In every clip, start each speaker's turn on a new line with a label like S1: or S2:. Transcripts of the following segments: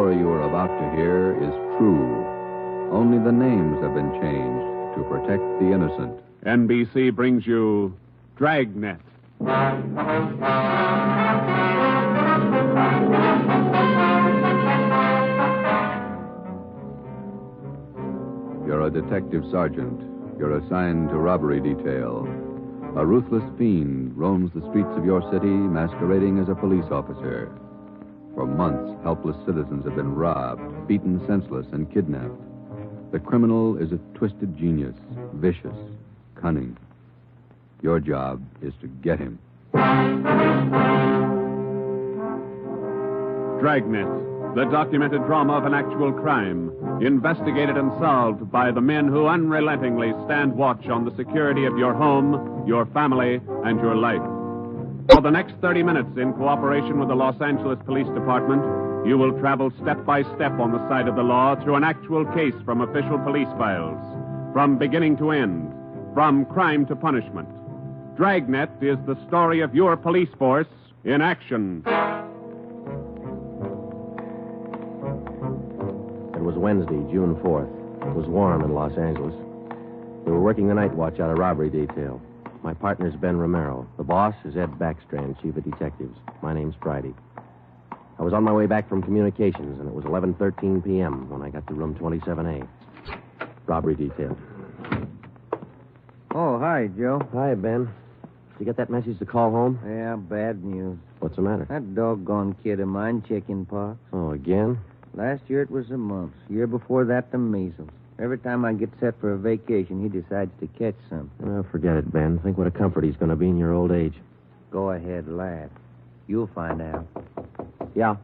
S1: story you are about to hear is true. Only the names have been changed to protect the innocent.
S2: NBC brings you Dragnet.
S1: You're a detective sergeant. You're assigned to robbery detail. A ruthless fiend roams the streets of your city masquerading as a police officer. For months, helpless citizens have been robbed, beaten senseless, and kidnapped. The criminal is a twisted genius, vicious, cunning. Your job is to get him.
S2: Dragnet, the documented drama of an actual crime, investigated and solved by the men who unrelentingly stand watch on the security of your home, your family, and your life. For the next 30 minutes, in cooperation with the Los Angeles Police Department, you will travel step by step on the side of the law through an actual case from official police files, from beginning to end, from crime to punishment. Dragnet is the story of your police force in action.
S3: It was Wednesday, June 4th. It was warm in Los Angeles. We were working the night watch out of robbery detail. My partner's Ben Romero. The boss is Ed Backstrand, chief of detectives. My name's Friday. I was on my way back from communications, and it was 11:13 p.m. when I got to room 27A. Robbery detail.
S4: Oh, hi, Joe.
S3: Hi, Ben. Did you get that message to call home?
S4: Yeah, bad news.
S3: What's the matter?
S4: That doggone kid of mine, chicken pox.
S3: Oh, again?
S4: Last year it was the mumps. Year before that, the measles. Every time I get set for a vacation, he decides to catch something.
S3: Oh, forget it, Ben. Think what a comfort he's going to be in your old age.
S4: Go ahead, laugh. You'll find out.
S3: Yeah.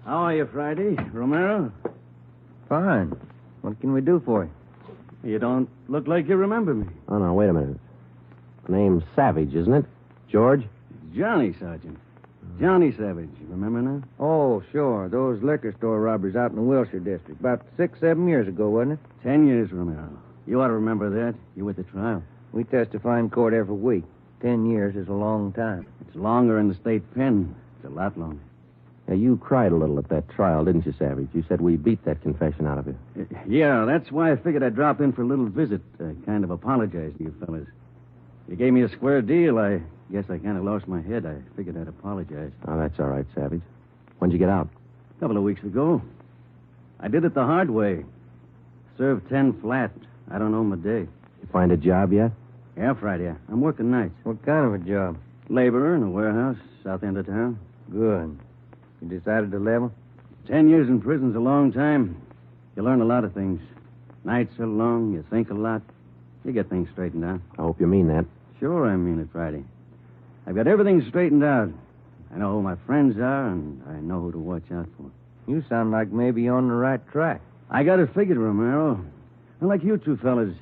S5: How are you, Friday? Romero?
S4: Fine. What can we do for you?
S5: You don't look like you remember me.
S3: Oh, no, wait a minute. Name's Savage, isn't it? George?
S5: Johnny, Sergeant. Johnny Savage. You remember now?
S4: Oh, sure. Those liquor store robberies out in the Wilshire district. About 6-7 years ago, wasn't it?
S5: 10 years, Romero. You ought to remember that. You were at the trial.
S4: We testify in court every week. 10 years is a long time.
S5: It's longer in the state pen. It's a lot longer.
S3: Yeah, you cried a little at that trial, didn't you, Savage? You said we beat that confession out of you.
S5: Yeah, that's why I figured I'd drop in for a little visit. Kind of apologize to you fellas. You gave me a square deal. I guess I kind of lost my head. I figured I'd apologize.
S3: Oh, that's all right, Savage. When'd you get out?
S5: A couple of weeks ago. I did it the hard way. Served 10 flat. I don't know my day.
S3: You find a job yet?
S5: Yeah, Friday. I'm working nights.
S4: What kind of a job?
S5: Laborer in a warehouse, south end of town.
S4: Good. You decided to level?
S5: 10 years in prison's a long time. You learn a lot of things. Nights are long. You think a lot. You get things straightened out.
S3: I hope you mean that.
S5: Sure, I mean it, Friday. I've got everything straightened out. I know who my friends are, and I know who to watch out for.
S4: You sound like maybe you're on the right track.
S5: I got it figured, Romero. Unlike you two fellas,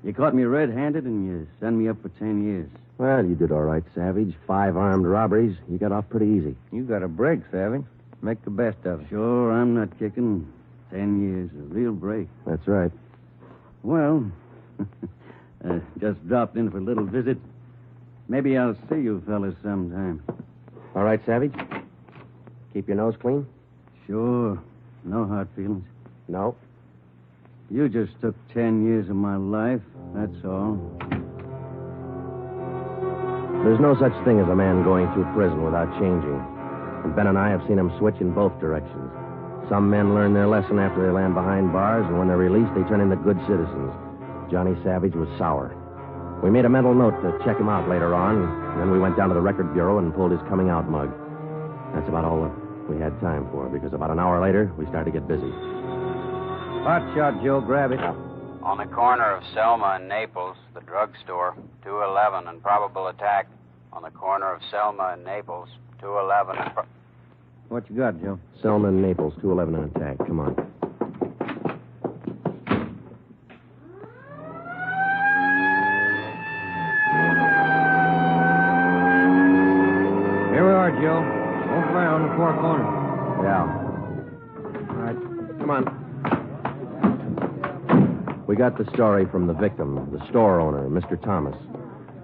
S5: you caught me red-handed, and you sent me up for 10 years.
S3: Well, you did all right, Savage. 5 armed robberies. You got off pretty easy.
S4: You got a break, Savage. Make the best of it.
S5: Sure, I'm not kicking. 10 years, a real break.
S3: That's right.
S5: Well, just dropped in for a little visit. Maybe I'll see you fellas sometime.
S3: All right, Savage? Keep your nose clean?
S5: Sure. No hard feelings.
S3: No.
S5: You just took 10 years of my life, that's all.
S3: There's no such thing as a man going through prison without changing. And Ben and I have seen him switch in both directions. Some men learn their lesson after they land behind bars, and when they're released, they turn into good citizens. Johnny Savage was sour. We made a mental note to check him out later on, and then we went down to the record bureau and pulled his coming out mug. That's about all that we had time for, because about an hour later, we started to get busy.
S4: Hot shot, Joe. Grab it.
S6: On the corner of Selma and Naples, the drugstore, 211, and probable attack. On the corner of Selma and Naples, 211.
S4: What you got, Joe?
S3: Selma and Naples, 211 on attack. Come on.
S4: Here we are, Joe. Over there on the far corner.
S3: Yeah. All right. Come on. We got the story from the victim, the store owner, Mr. Thomas.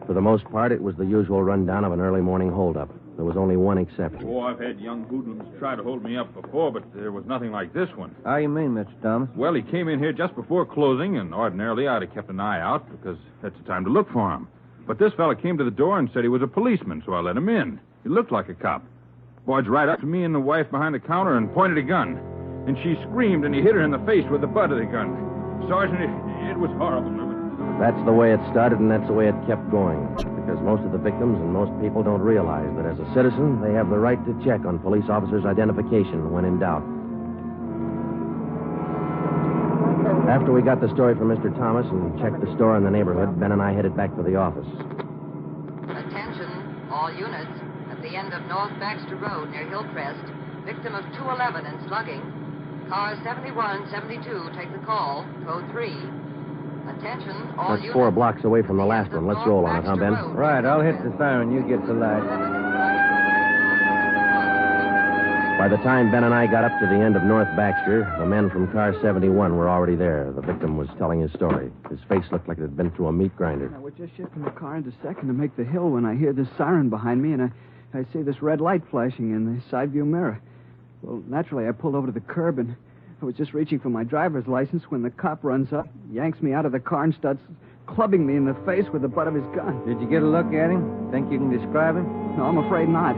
S3: For the most part, it was the usual rundown of an early morning holdup. There was only one exception.
S7: Oh, I've had young hoodlums try to hold me up before, but there was nothing like this one.
S4: How you mean, Mr. Thomas?
S7: Well, he came in here just before closing, and ordinarily I'd have kept an eye out because that's the time to look for him. But this fella came to the door and said he was a policeman, so I let him in. He looked like a cop. Boyed right up to me and the wife behind the counter and pointed a gun. And she screamed, and he hit her in the face with the butt of the gun. Sergeant, it was horrible.
S3: That's the way it started, and that's the way it kept going. Because most of the victims and most people don't realize that as a citizen, they have the right to check on police officers' identification when in doubt. After we got the story from Mr. Thomas and checked the store in the neighborhood, Ben and I headed back for the office.
S8: Attention, all units. At the end of North Baxter Road near Hillcrest, victim of 211 and slugging. Car 7172, take the call. Code 3. Attention, all
S3: That's
S8: units.
S3: 4 blocks away from the last one. Let's roll on it, huh, Ben?
S4: Right, I'll hit the siren. You get the light.
S3: By the time Ben and I got up to the end of North Baxter, the men from car 71 were already there. The victim was telling his story. His face looked like it had been through a meat grinder.
S9: We're just shifting the car into second to make the hill when I hear this siren behind me, and I see this red light flashing in the side view mirror. Well, naturally, I pulled over to the curb, and I was just reaching for my driver's license when the cop runs up, yanks me out of the car, and starts clubbing me in the face with the butt of his gun.
S4: Did you get a look at him? Think you can describe him?
S9: No, I'm afraid not.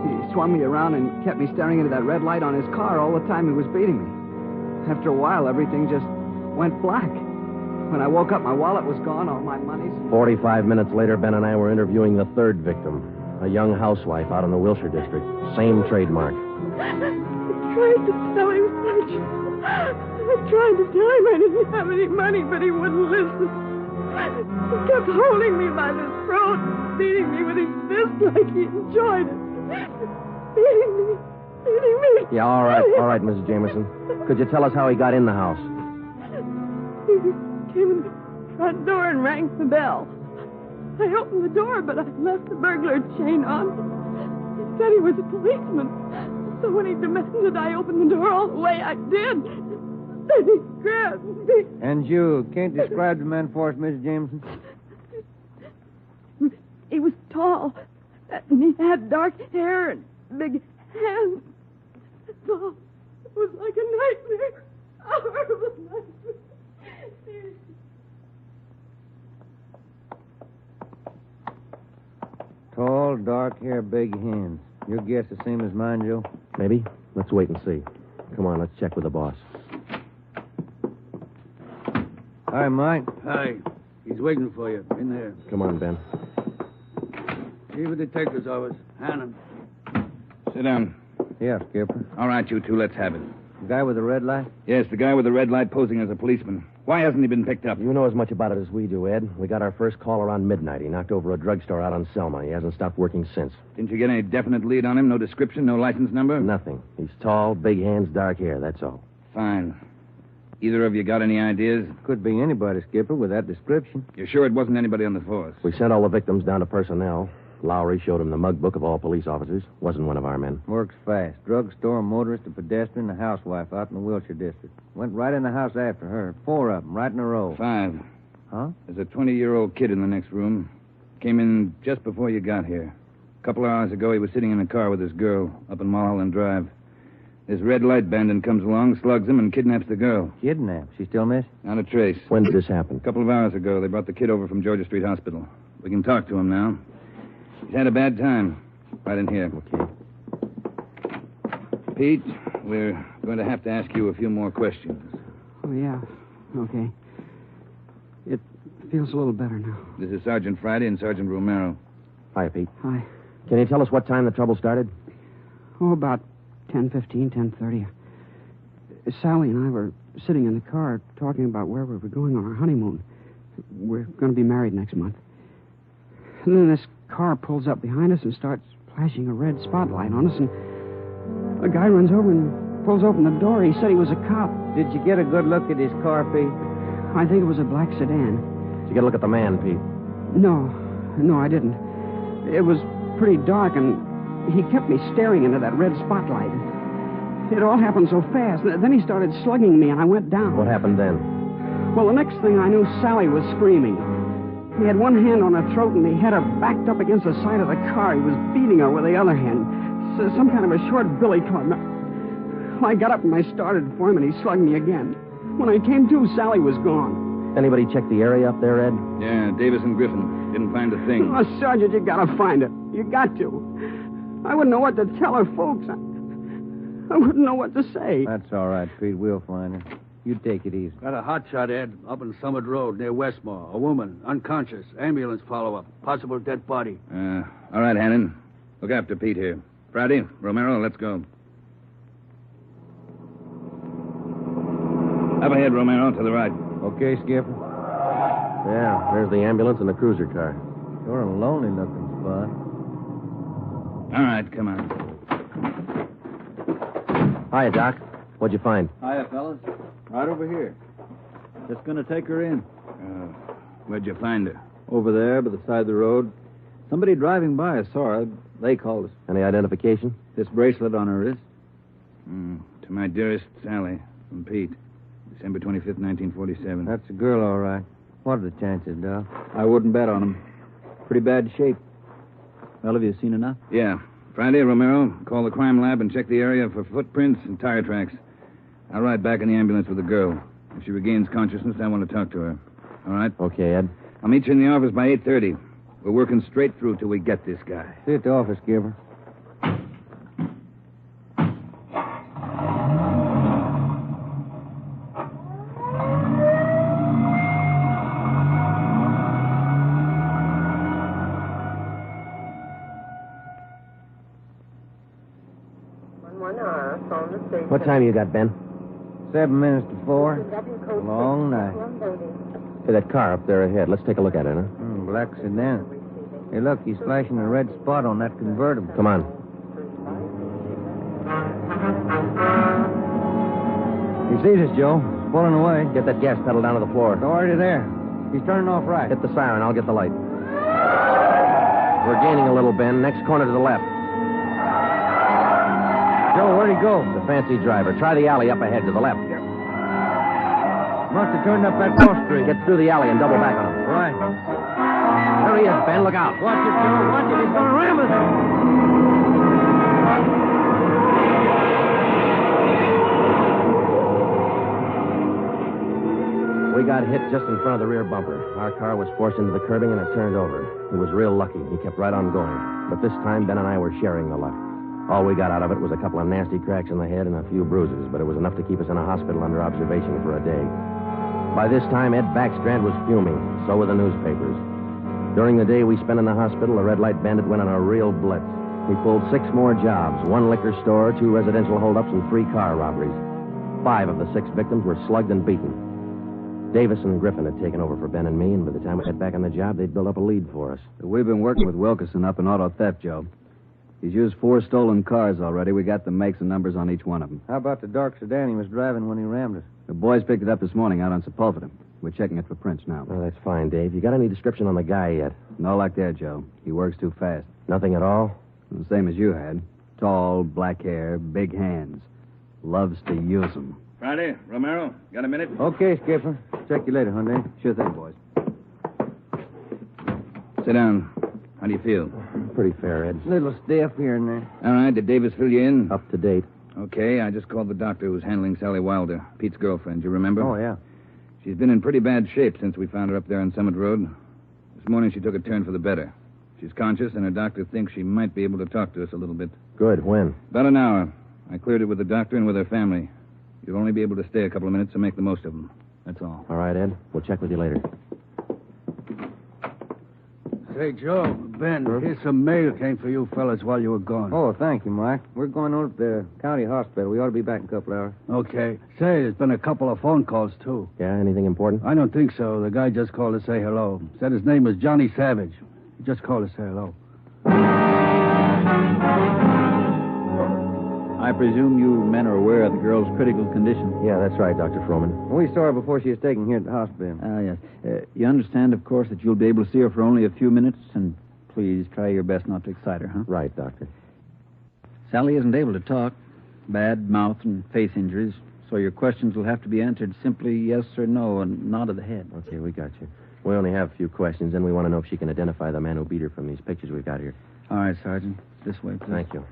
S9: He swung me around and kept me staring into that red light on his car all the time he was beating me. After a while, everything just went black. When I woke up, my wallet was gone, all my money's...
S3: 45 minutes later, Ben and I were interviewing the third victim, a young housewife out in the Wilshire district. Same trademark.
S10: I tried to tell him such. I tried to tell him I didn't have any money, but he wouldn't listen. He kept holding me by the throat, beating me with his fist like he enjoyed it. Beating me.
S3: Yeah, all right, Mrs. Jameson. Could you tell us how he got in the house?
S10: He came in the front door and rang the bell. I opened the door, but I left the burglar chain on. He said he was a policeman. So when he demanded I open the door all the way, I did. Then he grabbed me.
S4: And you can't describe the man for us, Mrs. Jameson?
S10: He was tall, and he had dark hair and big hands. That's all. It was like a nightmare. A horrible nightmare.
S4: Tall, dark hair, big hands. Your guess the same as mine, Joe?
S3: Maybe. Let's wait and see. Come on, let's check with the boss.
S4: Hi, Mike.
S5: Hi. He's waiting for you. In there.
S3: Come on, Ben.
S5: Chief of Detective's office. Hannon.
S11: Sit down.
S4: Yeah, Skipper.
S11: All right, you two, let's have it.
S4: The guy with the red light?
S11: Yes, the guy with the red light posing as a policeman. Why hasn't he been picked up?
S3: You know as much about it as we do, Ed. We got our first call around midnight. He knocked over a drugstore out on Selma. He hasn't stopped working since.
S11: Didn't you get any definite lead on him? No description, no license number?
S3: Nothing. He's tall, big hands, dark hair, that's all.
S11: Fine. Either of you got any ideas?
S4: Could be anybody, Skipper, with that description.
S11: You're sure it wasn't anybody on the force?
S3: We sent all the victims down to personnel. Lowry showed him the mug book of all police officers. Wasn't one of our men.
S4: Works fast. Drugstore, motorist, a pedestrian, a housewife out in the Wilshire district. Went right in the house after her. 4 of them, right in a row.
S11: 5.
S4: Huh?
S11: There's a 20-year-old kid in the next room. Came in just before you got here. A couple of hours ago, he was sitting in a car with this girl up in Mulholland Drive. This red light bandit comes along, slugs him, and kidnaps the girl.
S4: Kidnapped? She still missing?
S11: Not a trace.
S3: When did this happen?
S11: A couple of hours ago. They brought the kid over from Georgia Street Hospital. We can talk to him now. He's had a bad time. Right in here.
S3: Okay.
S11: Pete, we're going to have to ask you a few more questions.
S9: Oh, yeah. Okay. It feels a little better now.
S11: This is Sergeant Friday and Sergeant Romero.
S3: Hi, Pete.
S9: Hi.
S3: Can you tell us what time the trouble started?
S9: Oh, about 10:15, 10:30. Sally and I were sitting in the car talking about where we were going on our honeymoon. We're going to be married next month. And then this car pulls up behind us and starts flashing a red spotlight on us, and a guy runs over and pulls open the door. He said he was a cop.
S4: Did you get a good look at his car, Pete?
S9: I think it was a black sedan.
S3: Did you get a look at the man, Pete?
S9: No, I didn't. It was pretty dark, and he kept me staring into that red spotlight. It all happened so fast. Then he started slugging me, and I went down.
S3: What happened then?
S9: Well, the next thing I knew, Sally was screaming. He had one hand on her throat, and he had her backed up against the side of the car. He was beating her with the other hand. Some kind of a short billy club. Well, I got up and I started for him, and he slugged me again. When I came to, Sally was gone.
S3: Anybody check the area up there, Ed?
S11: Yeah, Davis and Griffin. Didn't find a thing.
S9: Oh, Sergeant, you gotta find her. You got to. I wouldn't know what to tell her folks. I wouldn't know what to say.
S4: That's all right, Pete. We'll find her. You take it easy.
S12: Got a hot shot, Ed, up on Summit Road near Westmore. A woman, unconscious. Ambulance follow-up. Possible dead body.
S11: All right, Hannon. Look after Pete here. Friday, Romero, let's go. Up ahead, Romero, to the right.
S4: Okay, Skipper?
S3: Yeah, there's the ambulance and the cruiser car.
S4: You're a lonely-looking spot.
S11: All right, come on.
S3: Hiya, Doc. What'd you find?
S5: Hiya, fellas. Right over here. Just gonna take her in.
S11: Where'd you find her?
S5: Over there, by the side of the road. Somebody driving by saw her. They called us.
S3: Any identification?
S5: This bracelet on her wrist.
S11: To my dearest Sally, from Pete. December 25th, 1947.
S4: That's a girl, all right. What are the chances, Doc?
S5: I wouldn't bet on him. Pretty bad shape. Well, have you seen enough?
S11: Yeah. Friday, Romero, call the crime lab and check the area for footprints and tire tracks. I'll ride back in the ambulance with the girl. If she regains consciousness, I want to talk to her. All right?
S3: Okay, Ed.
S11: I'll meet you in the office by 8:30. We're working straight through till we get this guy.
S4: See you at the office, Skipper.
S3: What time you got, Ben?
S4: 7 minutes to 4. Long night.
S3: Hey, that car up there ahead. Let's take a look at it, huh?
S4: Black sedan. Hey, look, he's flashing a red spot on that convertible.
S3: Come on.
S4: He sees us, Joe. He's pulling away.
S3: Get that gas pedal down to the floor.
S4: It's already there. He's turning off right.
S3: Hit the siren. I'll get the light. We're gaining a little, Ben. Next corner to the left.
S4: Joe, where'd he go?
S3: The fancy driver. Try the alley up ahead to the left.
S4: Must have turned up that cross street.
S3: Get through the alley and double back on him.
S4: Right.
S3: There he is, Ben. Look out.
S4: Watch it, Joe. Watch it. He's going to ram us.
S3: We got hit just in front of the rear bumper. Our car was forced into the curbing and it turned over. He was real lucky. He kept right on going. But this time, Ben and I were sharing the luck. All we got out of it was a couple of nasty cracks in the head and a few bruises, but it was enough to keep us in a hospital under observation for a day. By this time, Ed Backstrand was fuming. So were the newspapers. During the day we spent in the hospital, the Red Light Bandit went on a real blitz. He pulled 6 more jobs, 1 liquor store, 2 residential holdups, and 3 car robberies. 5 of the 6 victims were slugged and beaten. Davis and Griffin had taken over for Ben and me, and by the time we got back on the job, they'd built up a lead for us.
S5: We've been working with Wilkerson up in auto theft, Joe. He's used 4 stolen cars already. We got the makes and numbers on each one of them.
S4: How about the dark sedan he was driving when he rammed us?
S5: The boys picked it up this morning out on Sepulveda. We're checking it for prints now.
S3: Oh, that's fine, Dave. You got any description on the guy yet?
S5: No luck there, Joe. He works too fast.
S3: Nothing at all?
S5: The same as you had. Tall, black hair, big hands. Loves to use them.
S11: Friday, Romero, got a minute?
S4: Okay, Skipper. Check you later, Hyundai.
S5: Sure thing, boys.
S11: Sit down. How do you feel?
S3: Pretty fair, Ed.
S4: Little stiff here and there.
S11: All right, did Davis fill you in?
S3: Up to date.
S11: Okay, I just called the doctor who's handling Sally Wilder, Pete's girlfriend. You remember?
S4: Oh, yeah.
S11: She's been in pretty bad shape since we found her up there on Summit Road. This morning she took a turn for the better. She's conscious, and her doctor thinks she might be able to talk to us a little bit.
S3: Good. When?
S11: About an hour. I cleared it with the doctor and with her family. You'll only be able to stay a couple of minutes, so make the most of them. That's all.
S3: All right, Ed. We'll check with you later.
S12: Say, Joe, Ben, here's some mail came for you fellas while you were gone.
S4: Oh, thank you, Mike. We're going over to the county hospital. We ought to be back in a couple hours.
S12: Okay. Say, there's been a couple of phone calls, too.
S3: Yeah, anything important?
S12: I don't think so. The guy just called to say hello. Said his name was Johnny Savage. He just called to say hello.
S5: I presume you men are aware of the girl's critical condition.
S3: Yeah, that's right, Dr. Froman.
S4: We saw her before she was taken here at the hospital.
S5: Yes. You understand, of course, that you'll be able to see her for only a few minutes, and please try your best not to excite her, huh?
S3: Right, Doctor.
S5: Sally isn't able to talk. Bad mouth and face injuries, so your questions will have to be answered simply yes or no and nod of the head.
S3: Okay, we got you. We only have a few questions, and we want to know if she can identify the man who beat her from these pictures we've got here.
S13: All right, Sergeant. This way, please.
S3: Thank you.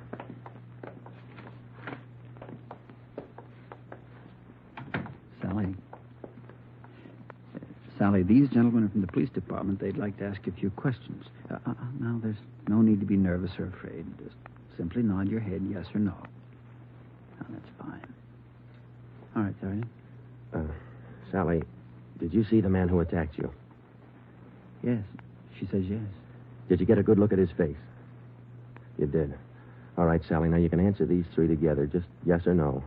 S13: Sally, these gentlemen are from the police department. They'd like to ask you a few questions. Now, there's no need to be nervous or afraid. Just simply nod your head yes or no. Now, that's fine. All right, Sergeant.
S3: Sally, did you see the man who attacked you?
S13: Yes. She says yes.
S3: Did you get a good look at his face? You did. All right, Sally, now you can answer these three together. Just yes or no.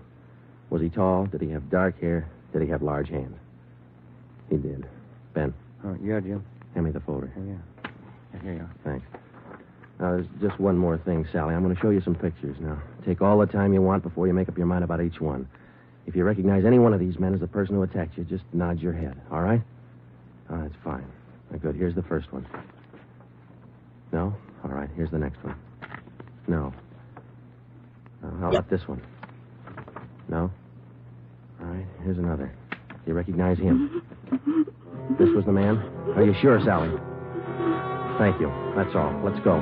S3: Was he tall? Did he have dark hair? Did he have large hands? He did. Ben.
S4: Yeah, Jim.
S3: Hand me the folder.
S4: Oh, yeah. Here you are.
S3: Thanks. Now, there's just one more thing, Sally. I'm going to show you some pictures. Now, take all the time you want before you make up your mind about each one. If you recognize any one of these men as the person who attacked you, just nod your head, all right? Oh, that's fine. Now, good. Here's the first one. No? All right. Here's the next one. No. How about this one? No? All right. Here's another. Do you recognize him? This was the man? Are you sure, Sally? Thank you. That's all. Let's go.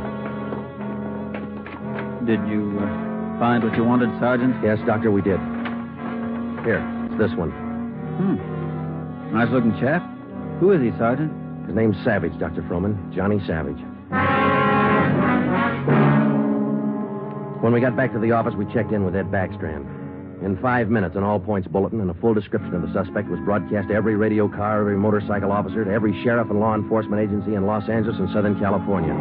S13: Did you find what you wanted, Sergeant?
S3: Yes, Doctor, we did. Here, it's this one.
S13: Nice-looking chap. Who is he, Sergeant?
S3: His name's Savage, Dr. Froman. Johnny Savage. When we got back to the office, we checked in with Ed Backstrand. In 5 minutes, an all-points bulletin and a full description of the suspect was broadcast to every radio car, every motorcycle officer, to every sheriff and law enforcement agency in Los Angeles and Southern California.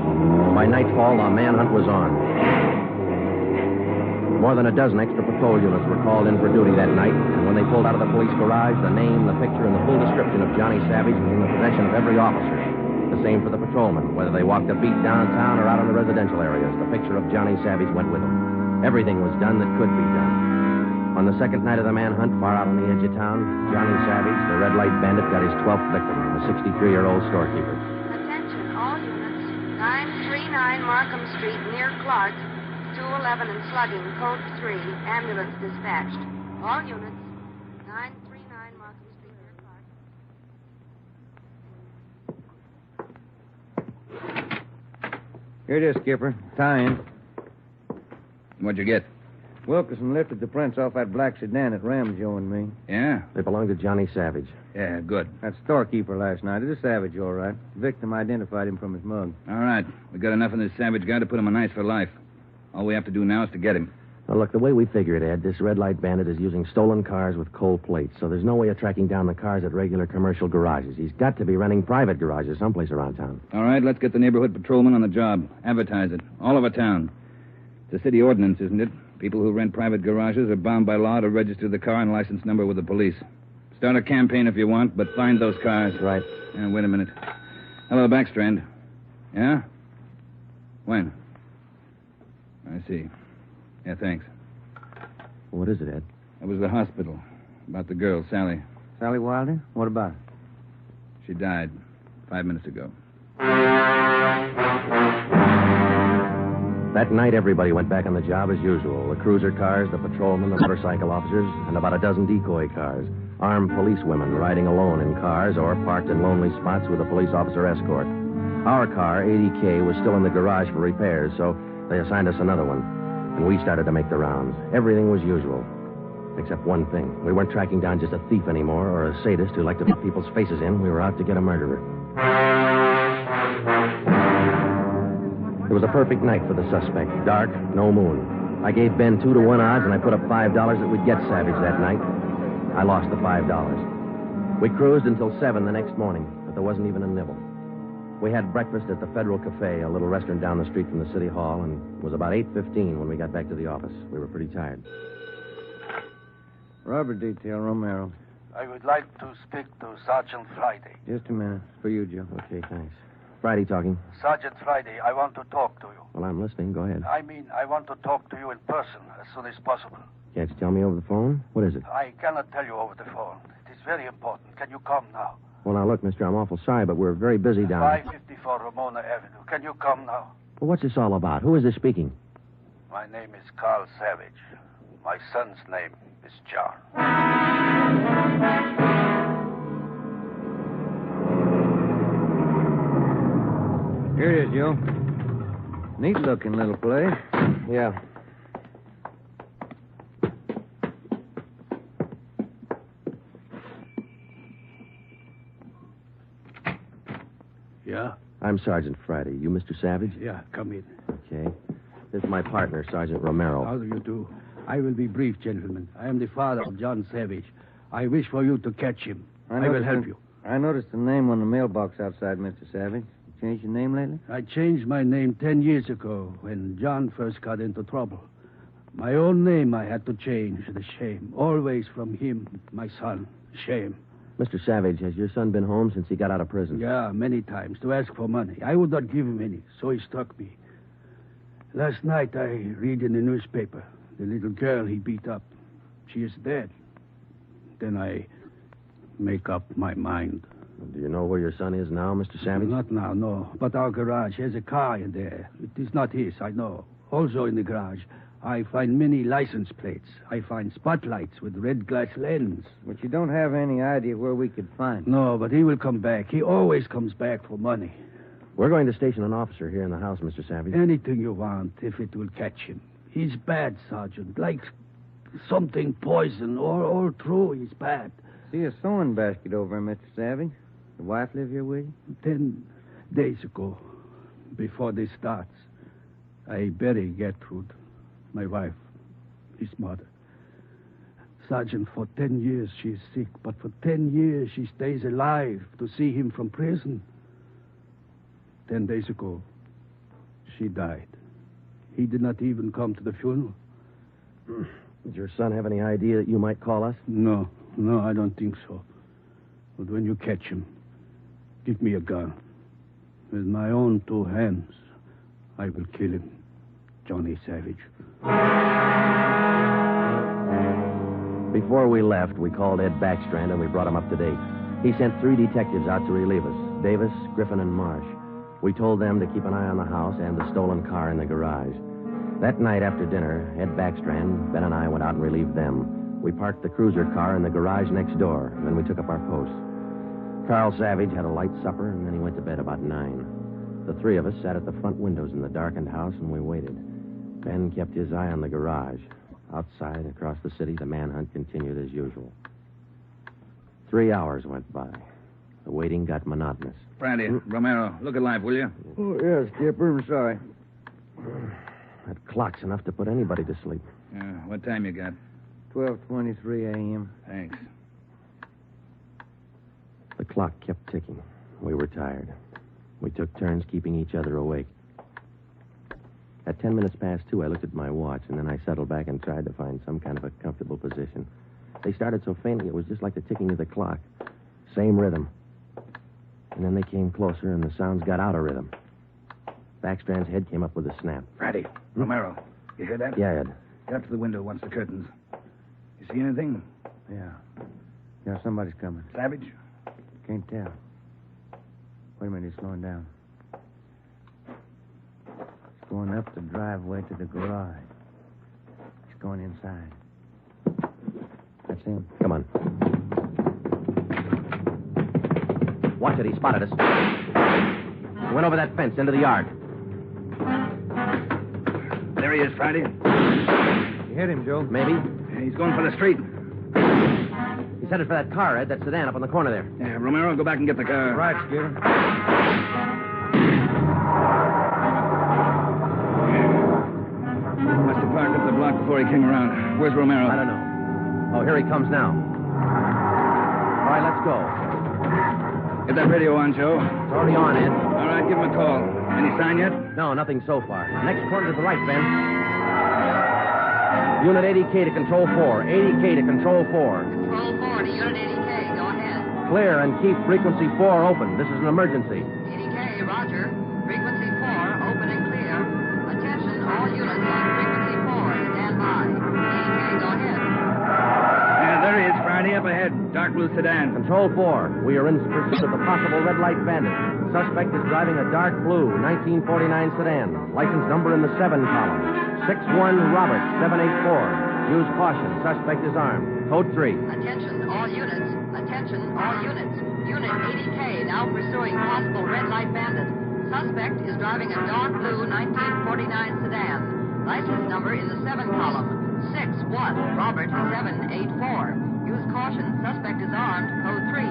S3: By nightfall, the manhunt was on. More than a dozen extra patrol units were called in for duty that night, and when they pulled out of the police garage, the name, the picture, and the full description of Johnny Savage was in the possession of every officer. The same for the patrolmen, whether they walked a beat downtown or out in the residential areas. The picture of Johnny Savage went with them. Everything was done that could be done. On the second night of the manhunt, far out on the edge of town, Johnny Savage, the red light bandit, got his 12th victim, a 63-year-old storekeeper.
S8: Attention, all units. 939 Markham Street, near Clark. 211 and slugging, code 3. Ambulance dispatched. All units. 939 Markham Street, near Clark.
S4: Here it is, Skipper. Tie-in.
S11: What'd you get?
S4: Wilkerson lifted the prints off that black sedan at Ramjo and me.
S11: Yeah?
S3: They belonged to Johnny Savage.
S11: Yeah, good.
S4: That storekeeper last night. It is Savage, all right. Victim identified him from his mug.
S11: All right. We got enough of this Savage guy to put him on ice for life. All we have to do now is to get him.
S3: Now, look, the way we figure it, Ed, this red light bandit is using stolen cars with cold plates, so there's no way of tracking down the cars at regular commercial garages. He's got to be renting private garages someplace around town.
S11: All right, let's get the neighborhood patrolman on the job. Advertise it. All over town. It's a city ordinance, isn't it? People who rent private garages are bound by law to register the car and license number with the police. Start a campaign if you want, but find those cars.
S3: Right.
S11: Wait a minute. Hello, Backstrand. Yeah? When? I see. Yeah, thanks.
S3: What is it, Ed?
S11: It was the hospital. About the girl, Sally.
S4: Sally Wilder? What about her?
S11: She died 5 minutes ago.
S3: That night, everybody went back on the job as usual. The cruiser cars, the patrolmen, the motorcycle officers, and about a dozen decoy cars. Armed policewomen riding alone in cars or parked in lonely spots with a police officer escort. Our car, 80K, was still in the garage for repairs, so they assigned us another one. And we started to make the rounds. Everything was usual. Except one thing. We weren't tracking down just a thief anymore or a sadist who liked to put people's faces in. We were out to get a murderer. It was a perfect night for the suspect. Dark, no moon. I gave Ben 2-to-1 odds, and I put up $5 that we'd get Savage that night. I lost the $5. We cruised until 7 the next morning, but there wasn't even a nibble. We had breakfast at the Federal Cafe, a little restaurant down the street from the city hall, and it was about 8:15 when we got back to the office. We were pretty tired.
S4: Robber detail, Romero.
S14: I would like to speak to Sergeant Friday.
S4: Just a minute. For you, Joe.
S3: Okay, thanks. Friday talking.
S14: Sergeant Friday, I want to talk to you.
S3: Well, I'm listening. Go ahead.
S14: I want to talk to you in person as soon as possible.
S3: Can't you tell me over the phone? What is it?
S14: I cannot tell you over the phone. It is very important. Can you come now?
S3: Well, now, look, mister, I'm awful sorry, but we're very busy down
S14: 554 Ramona Avenue. Can you come now?
S3: Well, what's this all about? Who is this speaking?
S14: My name is Carl Savage. My son's name is John.
S4: Here it is, Joe. Neat-looking little place.
S3: Yeah.
S12: Yeah?
S3: I'm Sergeant Friday. You Mr. Savage?
S12: Yeah, come in.
S3: Okay. This is my partner, Sergeant Romero.
S12: How do you do? I will be brief, gentlemen. I am the father of John Savage. I wish for you to catch him. I will help you.
S4: I noticed the name on the mailbox outside, Mr. Savage. You changed your name lately?
S12: I changed my name 10 years ago when John first got into trouble. My own name I had to change. The shame. Always from him, my son. Shame.
S3: Mr. Savage, has your son been home since he got out of prison?
S12: Yeah, many times to ask for money. I would not give him any, so he struck me. Last night I read in the newspaper the little girl he beat up. She is dead. Then I make up my mind.
S3: Do you know where your son is now, Mr. Savage?
S12: Not now, no. But our garage has a car in there. It is not his, I know. Also in the garage, I find many license plates. I find spotlights with red glass lens.
S4: But you don't have any idea where we could find him.
S12: No, but he will come back. He always comes back for money.
S3: We're going to station an officer here in the house, Mr. Savage.
S12: Anything you want, if it will catch him. He's bad, Sergeant. Like something poison. All true, he's bad.
S4: See a sewing basket over him, Mr. Savage. The wife live here with you?
S12: 10 days ago, before this starts, I bury Gertrude, my wife, his mother. Sergeant, for 10 years she is sick, but for 10 years she stays alive to see him from prison. 10 days ago, she died. He did not even come to the funeral.
S3: Did your son have any idea that you might call us?
S12: No, I don't think so. But when you catch him, give me a gun. With my own 2 hands, I will kill him. Johnny Savage.
S3: Before we left, we called Ed Backstrand and we brought him up to date. He sent 3 detectives out to relieve us, Davis, Griffin, and Marsh. We told them to keep an eye on the house and the stolen car in the garage. That night after dinner, Ed Backstrand, Ben, and I went out and relieved them. We parked the cruiser car in the garage next door, and then we took up our posts. Carl Savage had a light supper, and then he went to bed about 9. The 3 of us sat at the front windows in the darkened house, and we waited. Ben kept his eye on the garage. Outside, across the city, the manhunt continued as usual. 3 hours went by. The waiting got monotonous.
S11: Brandy, Romero, look alive, will you?
S4: Oh, yes, Skipper. I'm sorry.
S3: That clock's enough to put anybody to sleep.
S11: What time you got?
S4: 12:23 a.m.
S11: Thanks.
S3: The clock kept ticking. We were tired. We took turns keeping each other awake. At 10 minutes past 2, I looked at my watch, and then I settled back and tried to find some kind of a comfortable position. They started so faintly, it was just like the ticking of the clock. Same rhythm. And then they came closer, and the sounds got out of rhythm. Backstrand's head came up with a snap.
S11: Brandy, Romero, you hear that?
S3: Yeah, Ed.
S11: Get up to the window once the curtains. You see anything?
S4: Yeah, somebody's coming.
S11: Savage?
S4: Can't tell. Wait a minute, he's slowing down. He's going up the driveway to the garage. He's going inside. That's him.
S3: Come on. Watch it, he spotted us. He went over that fence into the yard.
S11: There he is, Friday.
S4: You hit him, Joe?
S3: Maybe.
S11: He's going for the street.
S3: He's headed for that car, Ed, that sedan up on the corner there.
S11: Yeah, Romero, go back and get the car.
S4: Right, Skipper.
S11: Must have parked up the block before he came around. Where's Romero?
S3: I don't know. Oh, here he comes now. All right, let's go.
S11: Get that radio on, Joe.
S3: It's already on, Ed.
S11: All right, give him a call. Any sign yet?
S3: No, nothing so far. Next corner to the right, Ben. Unit 80K to Control 4. 80K to Control 4.
S8: Control 4 to Unit 80K. Go ahead.
S3: Clear and keep frequency 4 open. This is an emergency.
S8: 80K, roger. Frequency 4, open and clear. Attention, all units on frequency 4. Stand by. 80K, go ahead.
S11: Yeah, there he is, Friday, up ahead. Dark blue sedan.
S3: Control 4. We are in pursuit of the possible red light bandit. Suspect is driving a dark blue 1949 sedan. License number in the 7 column. 61 Robert 784. Use caution. Suspect is armed. Code 3.
S8: Attention, all units. Attention, all units. Unit 80K now pursuing possible red light bandit. Suspect is driving a dark blue 1949 sedan. License number in the 7 column. 61 Robert 784. Use caution. Suspect is armed. Code 3.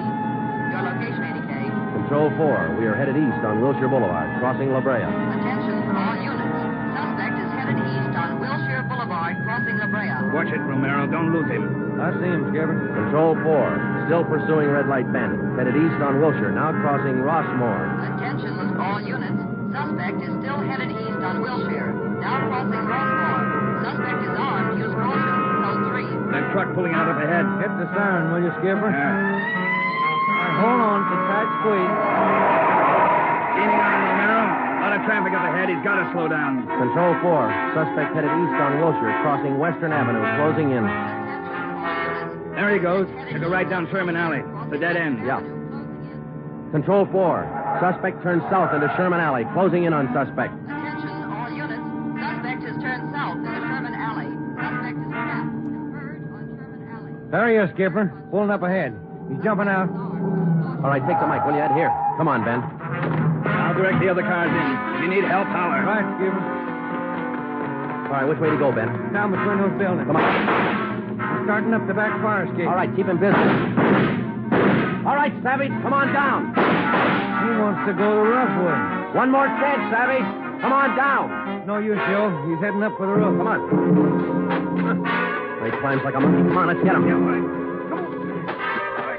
S8: Your location, 80K.
S3: Control 4, we are headed east on Wilshire Boulevard, crossing La Brea.
S8: Attention, all units. Suspect is headed east on Wilshire Boulevard, crossing La Brea.
S5: Watch it, Romero. Don't lose him.
S4: I see him, Skipper.
S3: Control 4, still pursuing Red Light Bandit. Headed east on Wilshire, now crossing Rossmore.
S8: Attention, all units. Suspect is still headed east on Wilshire, now crossing Rossmore. Suspect is armed. Use caution. Code 3.
S5: That truck pulling out up ahead.
S4: Hit the siren, will you, Skipper?
S5: Yeah.
S4: Hold on, it's a tight squeeze.
S5: Leaning on, Romero. A lot of traffic up ahead. He's got to slow down.
S3: Control 4, suspect headed east on Wilshire, crossing Western Avenue, closing in.
S5: There he goes. Took a right down Sherman Alley. The dead end.
S3: Yeah. Control 4, suspect turns south into Sherman Alley, closing in on suspect.
S8: Attention, all units. Suspect has turned south into Sherman Alley. Suspect is trapped. Converge on Sherman Alley.
S4: There he is, Skipper. Pulling up ahead. He's jumping out.
S3: All right, take the mic, will you, Ed? Here. Come on, Ben.
S5: I'll direct the other cars in. If you need help, holler.
S4: Right, Skipper.
S3: All right, which way to go, Ben?
S4: Down between those buildings.
S3: Come on.
S4: He's starting up the back fire escape.
S3: All right, keep him busy. All right, Savage, come on down.
S4: He wants to go the rough way.
S3: One more chance, Savage. Come on down.
S4: No use, Joe. He's heading up for the roof.
S3: Come on. He climbs like a monkey. Come on, let's get him.
S5: Yeah, right.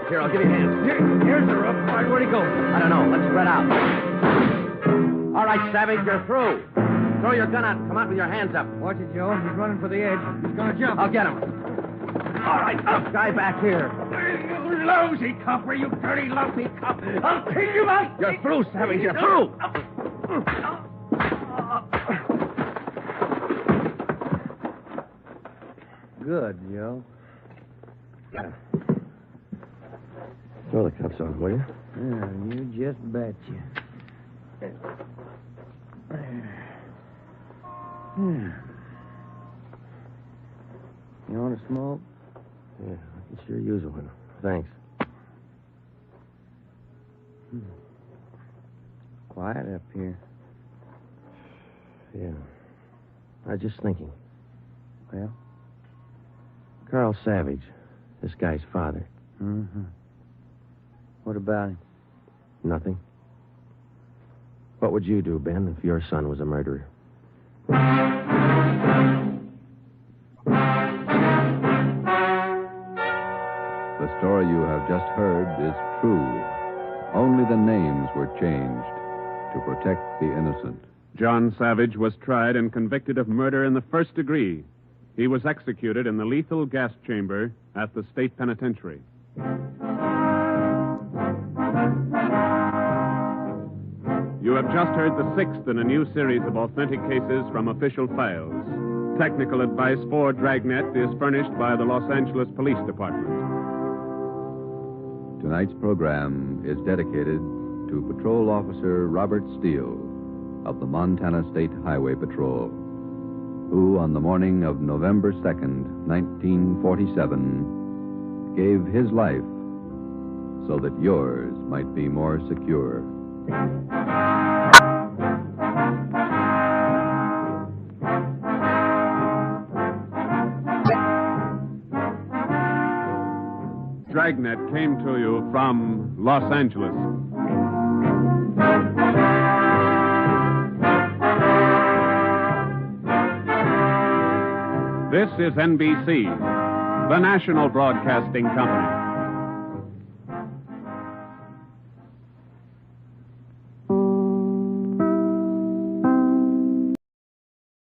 S3: Here, I'll give you a hand.
S5: Here's the roof. All right, where'd he go?
S3: I don't know. Let's spread out. All right, Savage, you're through. Throw your gun out. Come out with your hands up.
S4: Watch it, Joe. He's running for the edge. He's going to jump.
S3: I'll get him. All right, up, guy back here.
S5: You lousy copper, you dirty, lousy cop. I'll kill you out.
S3: You're through, Savage. You're through.
S4: Good, Joe.
S3: Throw the cuffs on, will you?
S4: Yeah, you just betcha. You want to smoke?
S3: Yeah, I can sure use one. Thanks.
S4: Quiet up here.
S3: Yeah. I was just thinking.
S4: Well?
S3: Carl Savage, this guy's father.
S4: Mm-hmm. What about him?
S3: Nothing. What would you do, Ben, if your son was a murderer?
S1: The story you have just heard is true. Only the names were changed to protect the innocent.
S2: John Savage was tried and convicted of murder in the first degree. He was executed in the lethal gas chamber at the state penitentiary. You have just heard the sixth in a new series of authentic cases from official files. Technical advice for Dragnet is furnished by the Los Angeles Police Department.
S1: Tonight's program is dedicated to Patrol Officer Robert Steele of the Montana State Highway Patrol, who on the morning of November 2nd, 1947, gave his life so that yours might be more secure.
S2: Dragnet came to you from Los Angeles. This is NBC, the national broadcasting company.